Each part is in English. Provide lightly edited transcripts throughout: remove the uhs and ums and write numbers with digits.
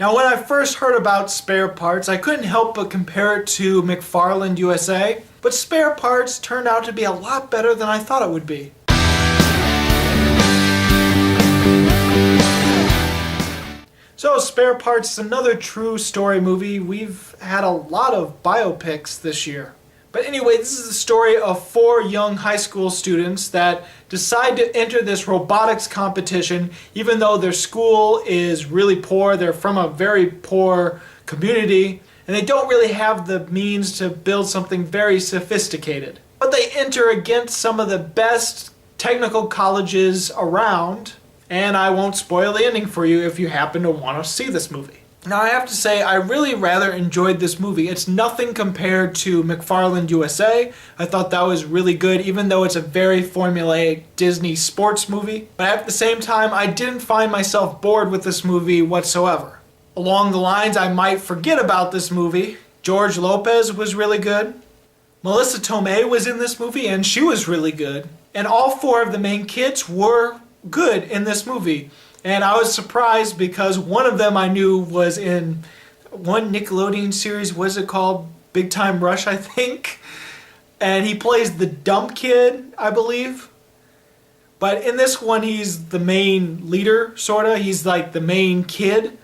Now, when I first heard about Spare Parts, I couldn't help but compare it to McFarland USA, but Spare Parts turned out to be a lot better than I thought it would be. So, Spare Parts is another true story movie. We've had a lot of biopics this year. But anyway, this is the story of 4 young high school students that decide to enter this robotics competition even though their school is really poor. They're from a very poor community and they don't really have the means to build something very sophisticated. But they enter against some of the best technical colleges around, and I won't spoil the ending for you if you happen to want to see this movie. Now, I have to say, I really rather enjoyed this movie. It's nothing compared to McFarland USA. I thought that was really good, even though it's a very formulaic Disney sports movie. But at the same time, I didn't find myself bored with this movie whatsoever. Along the lines I might forget about this movie, George Lopez was really good. Melissa Tomei was in this movie, and she was really good. And all 4 of the main kids were good in this movie. And I was surprised because one of them I knew was in one Nickelodeon series. What is it called? Big Time Rush, I think. And he plays the dumb kid, I believe. But in this one, he's the main leader, sorta. He's like the main kid.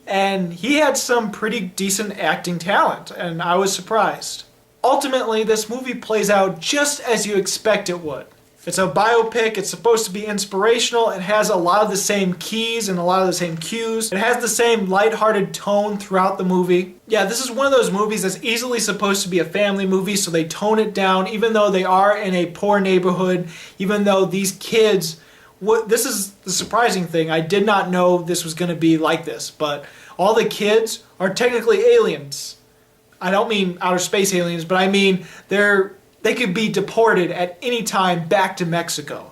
And he had some pretty decent acting talent, and I was surprised. Ultimately, this movie plays out just as you expect it would. It's a biopic, it's supposed to be inspirational, it has a lot of the same keys and a lot of the same cues. It has the same lighthearted tone throughout the movie. Yeah, this is one of those movies that's easily supposed to be a family movie, so they tone it down even though they are in a poor neighborhood, even though these kids... This is the surprising thing, I did not know this was going to be like this, but all the kids are technically aliens. I don't mean outer space aliens, but I mean they could be deported at any time back to Mexico.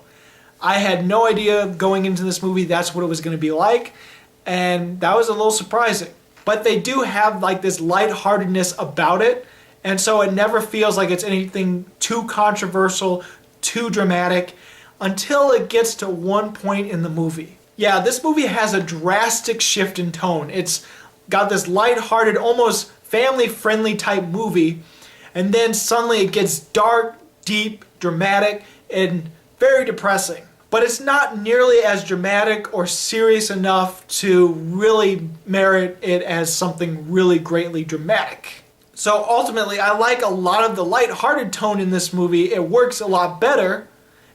I had no idea going into this movie that's what it was going to be like, and that was a little surprising. But they do have like this lightheartedness about it, and so it never feels like it's anything too controversial, too dramatic, until it gets to one point in the movie. Yeah, this movie has a drastic shift in tone. It's got this lighthearted, almost family-friendly type movie, and then suddenly it gets dark, deep, dramatic, and very depressing. But it's not nearly as dramatic or serious enough to really merit it as something really greatly dramatic. So ultimately, I like a lot of the lighthearted tone in this movie. It works a lot better.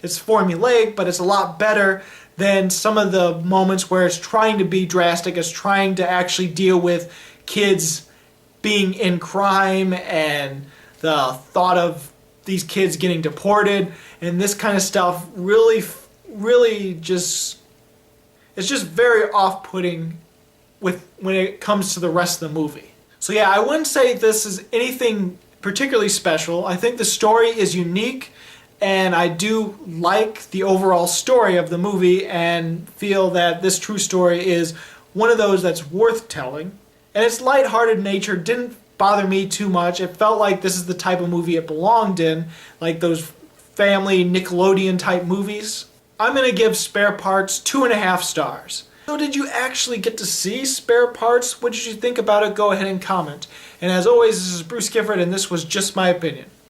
It's formulaic, but it's a lot better than some of the moments where it's trying to be drastic. It's trying to actually deal with kids being in crime and the thought of these kids getting deported and this kind of stuff really just, it's just very off-putting when it comes to the rest of the movie. So yeah, I wouldn't say this is anything particularly special. I think the story is unique, and I do like the overall story of the movie and feel that this true story is one of those that's worth telling. And its lighthearted nature didn't bother me too much. It felt like this is the type of movie it belonged in, like those family Nickelodeon type movies. I'm going to give Spare Parts 2.5 stars. So did you actually get to see Spare Parts? What did you think about it? Go ahead and comment. And as always, this is Bruce Gifford, and this was Just My Opinion.